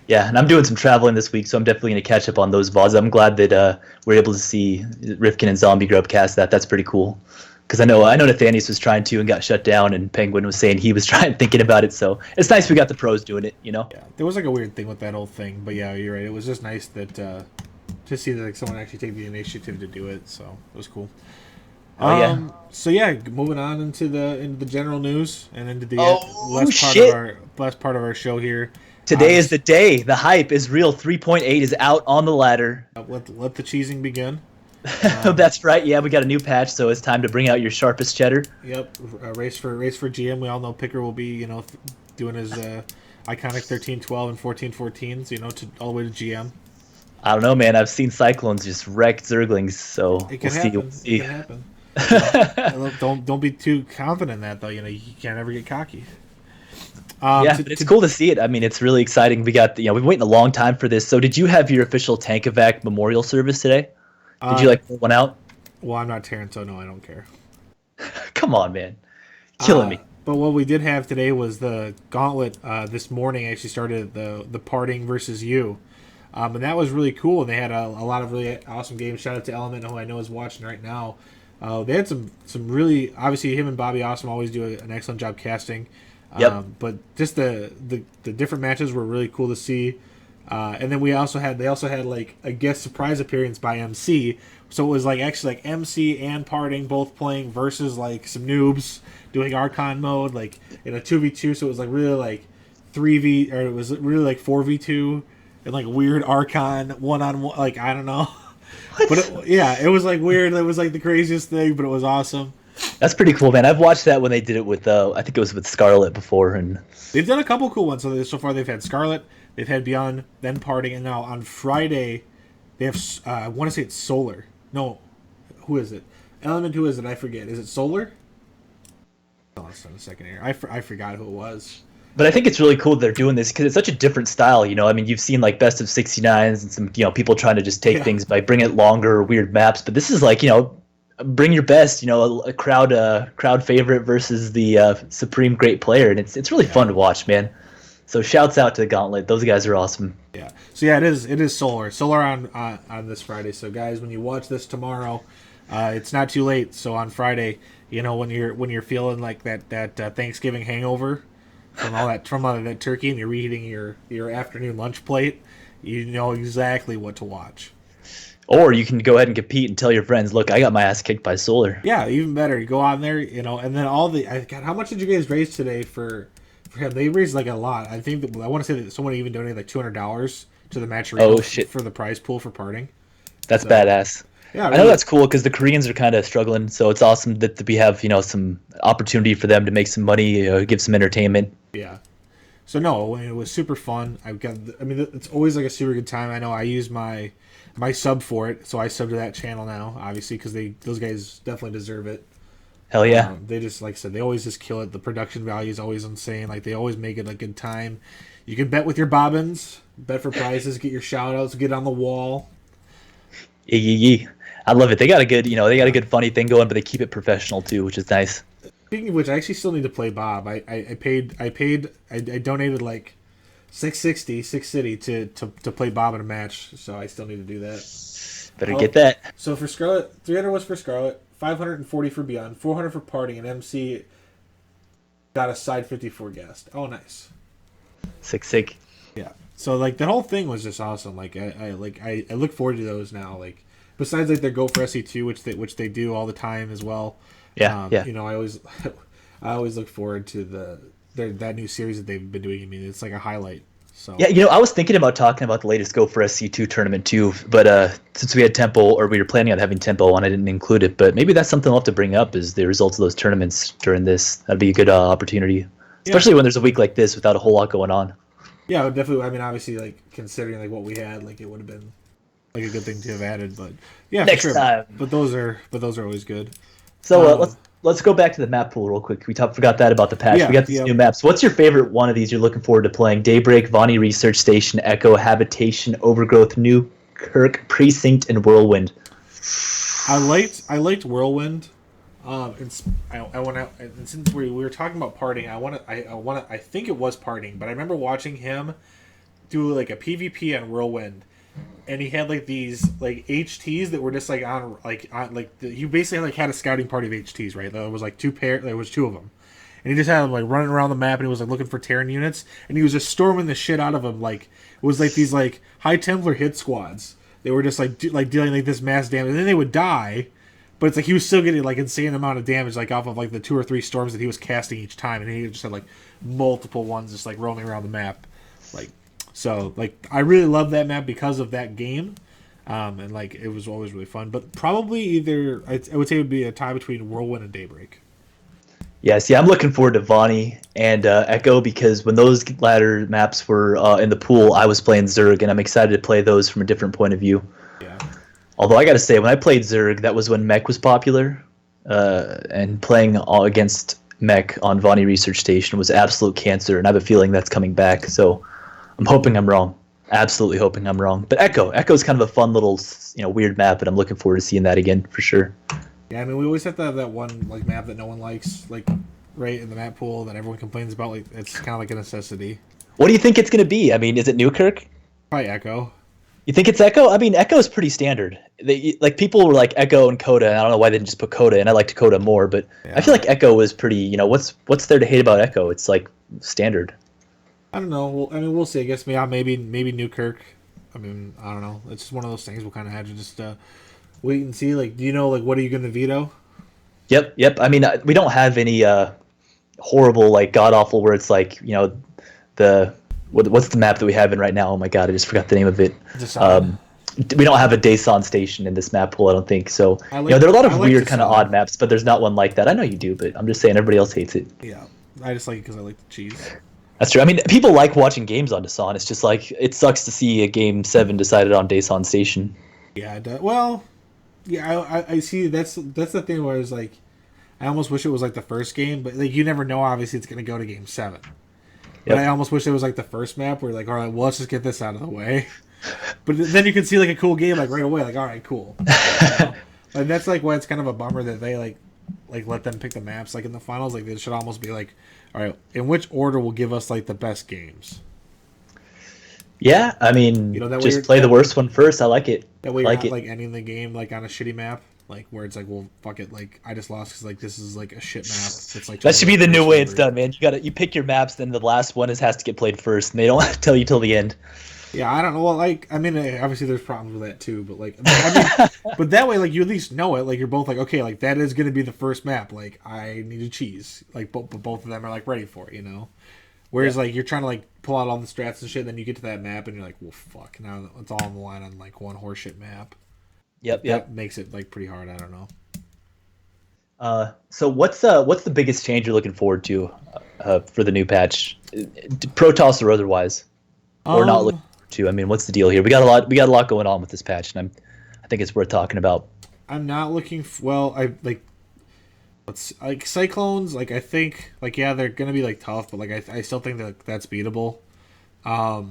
Speaker 1: Yeah, and I'm doing some traveling this week, so I'm definitely going to catch up on those VODs. I'm glad that we're able to see Rifkin and Zombie Grub cast that. That's pretty cool. Because I know Nathanius was trying to and got shut down, and Penguin was saying he was thinking about it. So it's nice we got the pros doing it,
Speaker 2: Yeah, there was like a weird thing with that whole thing, but yeah, you're right. It was just nice that to see that someone actually take the initiative to do it. So it was cool.
Speaker 1: Oh yeah.
Speaker 2: So yeah, moving on into the general news and into the last part of our show here.
Speaker 1: Today is the day. The hype is real. 3.8 is out on the ladder.
Speaker 2: Let the cheesing begin.
Speaker 1: That's right. Yeah, we got a new patch, so it's time to bring out your sharpest cheddar.
Speaker 2: Yep. Race for GM. We all know Picker will be doing his iconic 13-12 and 14-14s. All the way to GM.
Speaker 1: I don't know, man. I've seen Cyclones just wreck Zerglings, so
Speaker 2: it can happen. It can happen. Don't be too confident in that though. You can't ever get cocky.
Speaker 1: Yeah, but it's cool to see it. I mean, it's really exciting. We got, we've been waiting a long time for this. So did you have your official Tankovac memorial service today? Did you pull one out?
Speaker 2: Well, I'm not Terran, so no, I don't care.
Speaker 1: Come on, man. Killing me.
Speaker 2: But what we did have today was the gauntlet. This morning actually started the parting versus you. And that was really cool. And they had a lot of really awesome games. Shout out to Element, who I know is watching right now. They had some really, obviously him and Bobby Awesome always do an excellent job casting.
Speaker 1: Yep.
Speaker 2: But just the different matches were really cool to see. And then they also had like a guest surprise appearance by MC. So it was like actually like MC and Parting both playing versus like some noobs doing Archon mode, like in a 2v2. So it was like really like 3v, or it was really like 4v2 and like weird Archon 1-on-1. Like, I don't know. But it was like weird. It was like the craziest thing, but it was awesome.
Speaker 1: That's pretty cool, man. I've watched that when they did it with, I think it was with Scarlet before, and
Speaker 2: they've done a couple cool ones. So far, they've had Scarlet, they've had Beyond, then Parting, and now on Friday, they have. I want to say it's Solar. No, who is it? Element. Who is it? I forget. Is it Solar? Oh, let's start a second here. I forgot who it was.
Speaker 1: But I think it's really cool that they're doing this because it's such a different style. I mean, you've seen like best of 69s and some people trying to just take things by bringing it longer, weird maps. But this is like bring your best, a crowd favorite versus the supreme great player, and it's really fun to watch, man. So shouts out to the Gauntlet; those guys are awesome.
Speaker 2: Yeah. So yeah, it is Solar on this Friday. So guys, when you watch this tomorrow, it's not too late. So on Friday, when you're feeling like that Thanksgiving hangover from all that turkey, and you're reheating your afternoon lunch plate, you know exactly what to watch.
Speaker 1: Or you can go ahead and compete and tell your friends, look, I got my ass kicked by Solar.
Speaker 2: Yeah, even better. You go on there, and then God, how much did you guys raise today for him? They raised like a lot. I think I want to say that someone even donated like $200 to the match for the prize pool for Parting.
Speaker 1: That's badass.
Speaker 2: Yeah,
Speaker 1: really. I know that's cool because the Koreans are kind of struggling, so it's awesome that we have some opportunity for them to make some money, give some entertainment.
Speaker 2: Yeah. So no, it was super fun. It's always like a super good time. I know I use my sub for it, so I sub to that channel now, obviously, because those guys definitely deserve it.
Speaker 1: Hell yeah.
Speaker 2: They just, like I said, they always just kill it. The production value is always insane. Like, they always make it a good time. You can bet with your bobbins, bet for prizes, get your shout outs, get on the wall.
Speaker 1: Yeah. I love it. They got a good, good funny thing going, but they keep it professional too, which is nice.
Speaker 2: Speaking of which, I actually still need to play Bob. I donated like $660 to play Bob in a match, so I still need to do that.
Speaker 1: Better get that.
Speaker 2: So for Scarlet, 300 was for Scarlet, 540 for Beyond, 400 for Parting, and MC got a side 54 guest. Oh, nice.
Speaker 1: Sick.
Speaker 2: Yeah. So like the whole thing was just awesome. Like I look forward to those now. Like besides like their Go for SE2, which they do all the time as well.
Speaker 1: Yeah.
Speaker 2: I always look forward to that new series that they've been doing. I mean, it's like a highlight. So
Speaker 1: yeah, I was thinking about talking about the latest Go for SC2 tournament too, but since we had Tempo, or we were planning on having Tempo on, I didn't include it. But maybe that's something we'll have to bring up, is the results of those tournaments during this. That'd be a good opportunity, especially when there's a week like this without a whole lot going on.
Speaker 2: Yeah, definitely. I mean, obviously, like considering like what we had, like it would have been like a good thing to have added. But yeah,
Speaker 1: next
Speaker 2: for sure.
Speaker 1: time.
Speaker 2: But those are always good.
Speaker 1: So let's go back to the map pool real quick. We forgot that about the patch. We got these new maps. What's your favorite one of these you're looking forward to playing? Daybreak, Vonnie Research Station, Echo, Habitation, Overgrowth, New Kirk, Precinct, and Whirlwind.
Speaker 2: I liked Whirlwind. Since we were talking about Parting, I think it was Parting, but I remember watching him do like a PvP on Whirlwind, and he had like these like HTs that were just like he basically like had a scouting party of HTs, right? There was like there was two of them, and he just had them like running around the map, and he was like looking for Terran units, and he was just storming the shit out of them. Like it was like these like High Templar hit squads. They were just like dealing like this mass damage, and then they would die. But it's like he was still getting like insane amount of damage, like off of like the 2 or 3 storms that he was casting each time, and he just had like multiple ones just like roaming around the map, like so. Like I really love that map because of that game, and like it was always really fun. But probably either I would say it would be a tie between Whirlwind and Daybreak.
Speaker 1: Yeah, see, I'm looking forward to Vonnie and Echo, because when those latter maps were in the pool, I was playing Zerg, and I'm excited to play those from a different point of view.
Speaker 2: Yeah.
Speaker 1: Although I got to say, when I played Zerg, that was when Mech was popular, and playing all against mech on Vonnie Research Station was absolute cancer, and I have a feeling that's coming back. So I'm hoping I'm wrong. Absolutely hoping I'm wrong. But Echo's kind of a fun little, weird map, and I'm looking forward to seeing that again for sure.
Speaker 2: Yeah, I mean, we always have to have that one like map that no one likes, like right in the map pool that everyone complains about. Like it's kind of like a necessity.
Speaker 1: What do you think it's going to be? I mean, is it Newkirk?
Speaker 2: Probably Echo.
Speaker 1: You think it's Echo? I mean, Echo is pretty standard. Like people were like Echo and Coda, and I don't know why they didn't just put Coda, and I liked Coda more, but
Speaker 2: Yeah.
Speaker 1: I feel like Echo was pretty. What's there to hate about Echo? It's like standard.
Speaker 2: I don't know. Well, I mean, we'll see. I guess maybe Newkirk. I mean, I don't know. It's just one of those things. We'll kind of have to just wait and see. Like, do you know like what are you going to veto?
Speaker 1: Yep. I mean, we don't have any horrible like god awful where it's like what's the map that we have in right now? Oh my god, I just forgot the name of it. We don't have a Daesan station in this map pool, I don't think. So there are a lot of weird kind of odd maps, but there's not one like that. I know you do, but I'm just saying everybody else hates it.
Speaker 2: Yeah, I just like it because I like the cheese.
Speaker 1: That's true. I mean, people like watching games on Daesan. It's just like it sucks to see a game 7 decided on Daesan station.
Speaker 2: Yeah, it does. Well, yeah, I see. That's the thing where it's like, I almost wish it was like the first game, but like you never know. Obviously, it's going to go to game 7. But I almost wish it was like the first map where like, all right, well, let's just get this out of the way. But then you can see like a cool game like right away, like all right, cool. And that's like why it's kind of a bummer that they like let them pick the maps like in the finals. Like they should almost be like, all right, in which order will give us like the best games?
Speaker 1: Yeah, I mean, just play the worst one first. I like it.
Speaker 2: That way you're not like ending the game like on a shitty map, like where it's like, well, fuck it, like I just lost because like this is like a shit map. It's like
Speaker 1: that should be the new way it's done, man. You pick your maps, then the last one has to get played first, and they don't tell you till the end.
Speaker 2: Yeah, I don't know. Well, like, I mean, obviously there's problems with that too, but like, I mean, but that way, like, you at least know it. Like, you're both like, okay, like that is going to be the first map. Like, I need a cheese. Like, but both of them are like ready for it, you know. Whereas like you're trying to like pull out all the strats and shit, then you get to that map and you're like, well, fuck, now it's all on the line on like one horseshit map.
Speaker 1: Yep.
Speaker 2: That makes it like pretty hard. I don't know.
Speaker 1: So what's the biggest change you're looking forward to for the new patch, Protoss or otherwise, or not looking forward to? I mean, what's the deal here? We got a lot going on with this patch, and I think it's worth talking about. I'm
Speaker 2: not looking. I like. Let's like Cyclones. Like I think, like yeah, they're gonna be like tough, but like I still think that that's beatable. I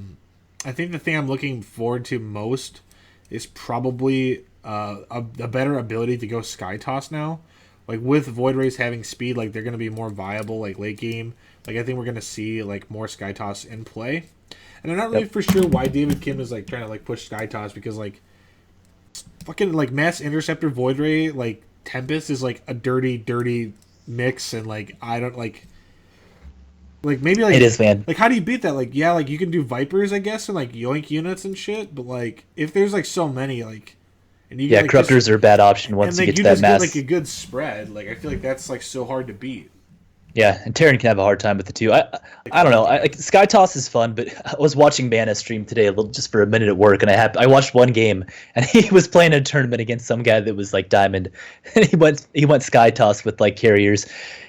Speaker 2: think the thing I'm looking forward to most is probably a better ability to go Sky Toss now. Like with Void Rays having speed, like they're gonna be more viable like late game. Like I think we're gonna see like more Sky Toss in play. And I'm not really for sure why David Kim is like trying to like push Sky Toss, because like fucking like Mass Interceptor Void Ray like Tempest is like a dirty mix, and like I don't like maybe like
Speaker 1: it is, man.
Speaker 2: Like how do you beat that? Like yeah, like you can do Vipers I guess and like yoink units and shit, but like if there's like so many like and you get, like,
Speaker 1: corruptors are a bad option once
Speaker 2: and, like,
Speaker 1: you get to that mass.
Speaker 2: Get, like a good spread. Like I feel like that's like so hard to beat.
Speaker 1: Yeah, and Terran can have a hard time with it too. I don't know. Sky Toss is fun, but I was watching Mana stream today just for a minute at work, and I watched one game, and he was playing a tournament against some guy that was like Diamond, and he went Sky Toss with like carriers,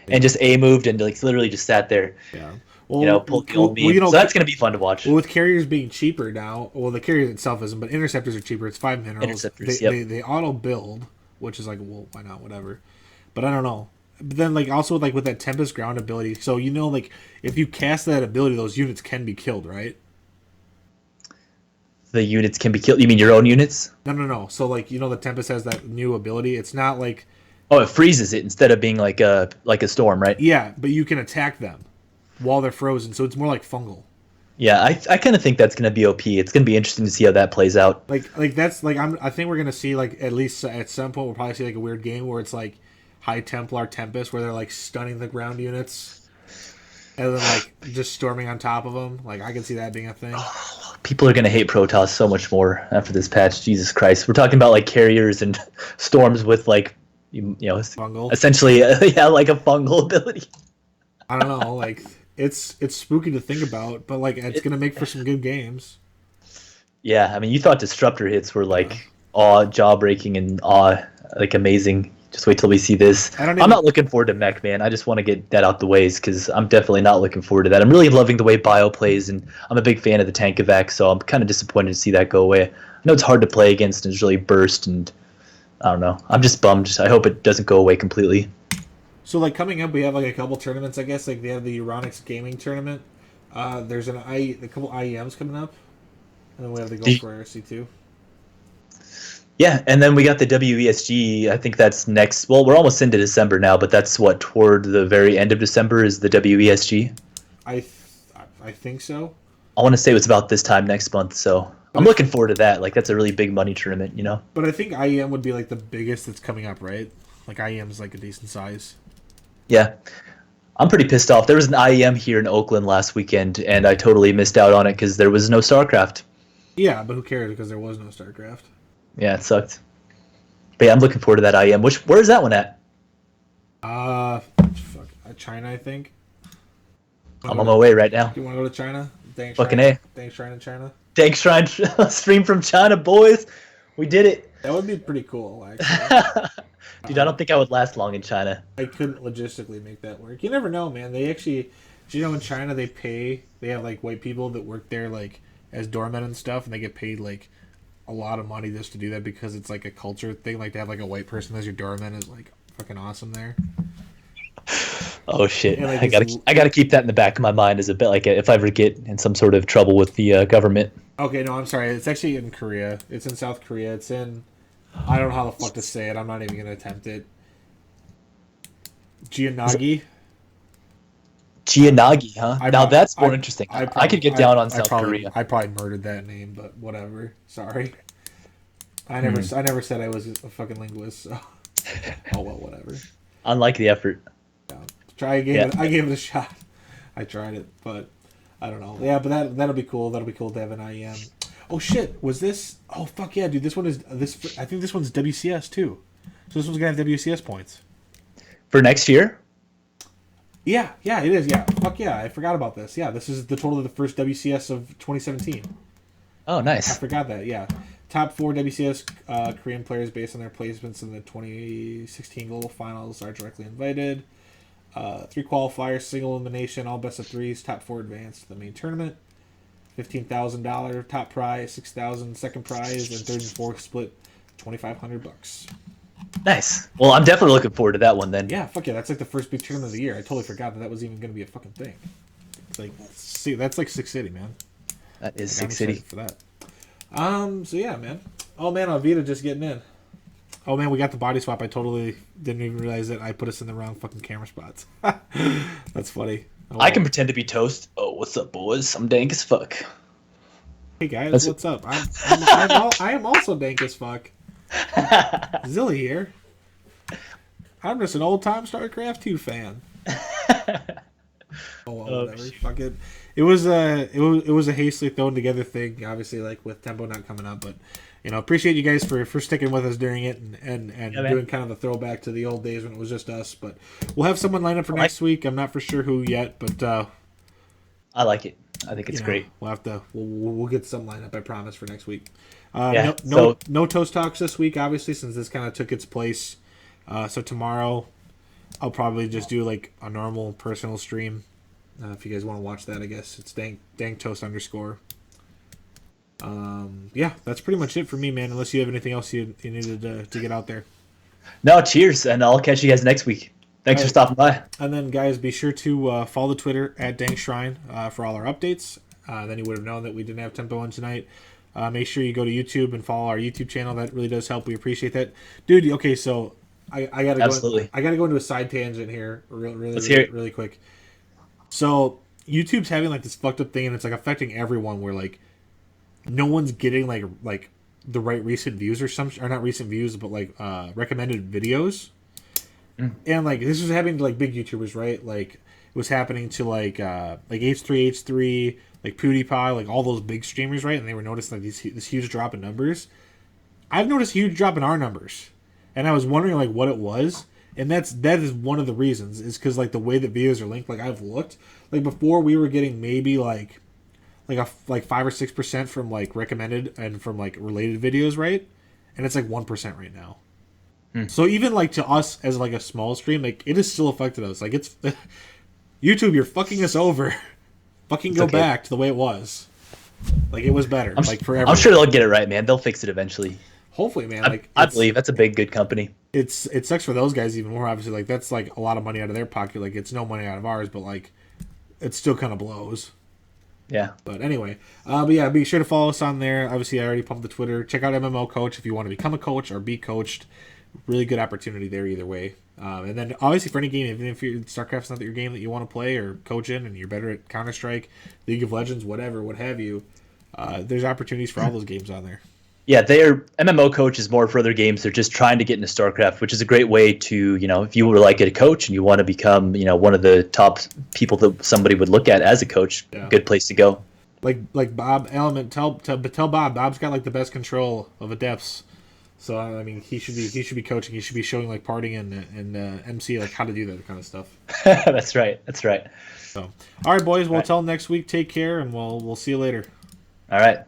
Speaker 1: and just A moved and like literally just sat there.
Speaker 2: Yeah. Well,
Speaker 1: so that's gonna be fun to watch.
Speaker 2: Well, with carriers being cheaper now, well, the carrier itself isn't, but interceptors are cheaper. It's 5 minerals.
Speaker 1: Interceptors,
Speaker 2: they auto build, which is like, well, why not? Whatever. But I don't know. But then, like, also, like, with that Tempest Ground ability, so, like, if you cast that ability, those units can be killed, right?
Speaker 1: The units can be killed? You mean your own units?
Speaker 2: No. So, like, the Tempest has that new ability. It's not like...
Speaker 1: Oh, it freezes it instead of being like a storm, right?
Speaker 2: Yeah, but you can attack them while they're frozen, so it's more like fungal.
Speaker 1: Yeah, I kind of think that's going to be OP. It's going to be interesting to see how that plays out.
Speaker 2: Like that's, like, I think we're going to see, like, at least at some point, we'll probably see, like, a weird game where it's, like, High Templar Tempest, where they're like stunning the ground units and then like just storming on top of them. Like I can see that being a thing.
Speaker 1: People are gonna hate Protoss so much more after this patch. Jesus Christ, we're talking about like carriers and storms with like
Speaker 2: fungal.
Speaker 1: Essentially, like a fungal ability.
Speaker 2: I don't know, like it's spooky to think about, but like it's gonna make for some good games.
Speaker 1: Yeah, I mean, you thought disruptor hits were like jaw breaking and like amazing. Just wait till we see this. I'm not looking forward to mech, man. I just want to get that out the ways because I'm definitely not looking forward to that. I'm really loving the way Bio plays, and I'm a big fan of the tank evac, so I'm kind of disappointed to see that go away. I know it's hard to play against and it's really burst, and I don't know. I'm just bummed. I hope it doesn't go away completely.
Speaker 2: So like coming up, we have like a couple tournaments. I guess like they have the Euronics Gaming tournament. There's a couple IEMs coming up, and then we have the Go for RC2.
Speaker 1: Yeah, and then we got the WESG. I think that's next. Well, we're almost into December now, but that's what, toward the very end of December is the WESG.
Speaker 2: I think so.
Speaker 1: I want to say it's about this time next month, so I'm looking forward to that. Like, that's a really big money tournament, you know.
Speaker 2: But I think IEM would be like the biggest that's coming up, right? Like IEM is like a decent size.
Speaker 1: Yeah, I'm pretty pissed off. There was an IEM here in Oakland last weekend, and I totally missed out on it because there was no StarCraft.
Speaker 2: Yeah, but who cares because there was no StarCraft.
Speaker 1: Yeah, it sucked. But yeah, I'm looking forward to that IEM. Where is that one at?
Speaker 2: China, I think.
Speaker 1: I'm on my way right now.
Speaker 2: You want to go to China? Thanks,
Speaker 1: Fucking
Speaker 2: Shrine.
Speaker 1: A.
Speaker 2: Thanks, Shrine in China.
Speaker 1: Thanks, Shrine. Stream from China, boys. We did it.
Speaker 2: That would be pretty cool, actually.
Speaker 1: Dude, I don't think I would last long in China.
Speaker 2: I couldn't logistically make that work. You never know, man. They actually, do you know in China they have like white people that work there like as doormen and stuff, and they get paid like a lot of money just to do that because it's like a culture thing. Like to have like a white person as your doorman is like fucking awesome there.
Speaker 1: Oh shit!
Speaker 2: Yeah, like
Speaker 1: I gotta keep that in the back of my mind as a bit like if I ever get in some sort of trouble with the government.
Speaker 2: Okay, no, I'm sorry. It's actually in Korea. It's in South Korea. It's in. I don't know how the fuck to say it. I'm not even gonna attempt it. Gyeonagi.
Speaker 1: Gyeonagi, huh? Now that's more interesting. I could get down on South Korea.
Speaker 2: I probably murdered that name, but whatever. Sorry. I never said I was a fucking linguist. So. Oh well, whatever.
Speaker 1: Unlike the effort.
Speaker 2: Yeah. I gave it a shot. I tried it, but I don't know. Yeah, but that'll be cool. That'll be cool to have an IEM. Oh shit! Was this? Oh fuck yeah, dude! This one is this. I think this one's WCS too. So this one's gonna have WCS points
Speaker 1: for next year.
Speaker 2: Yeah, it is. Yeah, fuck yeah! I forgot about this. Yeah, this is the total of the first WCS of 2017.
Speaker 1: Oh, nice.
Speaker 2: I forgot that. Yeah, top 4 WCS Korean players based on their placements in the 2016 Global Finals are directly invited. 3 qualifiers, single elimination, all best of 3s. Top 4 advance to the main tournament. $15,000 top prize, $6,000 second prize, and third and fourth split $2,500.
Speaker 1: Nice. Well, I'm definitely looking forward to that one then.
Speaker 2: Yeah, fuck yeah, that's like the first big tournament of the year. I totally forgot that was even going to be a fucking thing. It's like, see, that's like Six City, man.
Speaker 1: That is Six City
Speaker 2: for that. So yeah, man. Oh man, Alvita just getting in. Oh man, we got the body swap. I totally didn't even realize that I put us in the wrong fucking camera spots. That's funny.
Speaker 1: Oh, I can pretend to be Toast. Oh, what's up, boys? I'm dank as fuck.
Speaker 2: Hey guys, what's up? I am also dank as fuck. Zilly here. I'm just an old time StarCraft 2 fan. Oh well, whatever. Fuck it. It was a hastily thrown together thing, obviously, like with Tempo not coming up, but you know, appreciate you guys for sticking with us during it and doing kind of a throwback to the old days when it was just us. But we'll have someone lined up for next week. I'm not for sure who yet, but
Speaker 1: I like it. I think it's great.
Speaker 2: We'll have to we'll get some lined up, I promise, for next week. No Toast Talks this week, obviously, since this kind of took its place. So tomorrow I'll probably just do like a normal personal stream. If you guys want to watch that, I guess it's danktoast_. Yeah, that's pretty much it for me, man. Unless you have anything else you needed to get out there.
Speaker 1: No, cheers, and I'll catch you guys next week. Thanks for stopping by.
Speaker 2: And then, guys, be sure to follow the Twitter at DankShrine for all our updates. Then you would have known that we didn't have Tempo on tonight. Make sure you go to YouTube and follow our YouTube channel. That really does help. We appreciate that, dude. Okay, so I gotta go into a side tangent here, really quick. So YouTube's having like this fucked up thing, and it's like affecting everyone. Where like no one's getting like the right recent views or not recent views, but like recommended videos. And like this was happening to like big YouTubers, right? Like it was happening to like H3, like PewDiePie, like all those big streamers, right? And they were noticing like this huge drop in numbers. I've noticed a huge drop in our numbers, and I was wondering like what it was. And that is one of the reasons, is because like the way that videos are linked. Like I've looked, like before we were getting maybe like 5 or 6% from like recommended and from like related videos, right? And it's like 1% right now. So even like to us as like a small stream, like it has still affected us. Like it's YouTube, you're fucking us over. Fucking go back to the way it was. Like it was better. Like forever.
Speaker 1: I'm sure they'll get it right, man. They'll fix it eventually.
Speaker 2: hopefully, man,
Speaker 1: I believe that's a big, good company.
Speaker 2: it sucks for those guys even more. Obviously, like that's like a lot of money out of their pocket. Like it's no money out of ours, but like it still kind of blows.
Speaker 1: Yeah.
Speaker 2: But anyway, but yeah, be sure to follow us on there. Obviously, I already pumped the Twitter. Check out MMO Coach if you want to become a coach or be coached. Really good opportunity there either way. And then obviously for any game, even if StarCraft's not your game that you want to play or coach in, and you're better at Counter Strike, League of Legends, whatever, what have you, there's opportunities for all those games on there.
Speaker 1: Yeah, MMO Coach is more for other games. They're just trying to get into StarCraft, which is a great way to, if you were like a coach and you want to become, one of the top people that somebody would look at as a coach, good place to go.
Speaker 2: Like Bob Element, tell Bob. Bob's got like the best control of adepts. So I mean, he should be coaching. He should be showing like partying and MC like how to do that kind of stuff.
Speaker 1: That's right.
Speaker 2: So, all right, boys. Well, till next week. Take care, and we'll see you later.
Speaker 1: All right.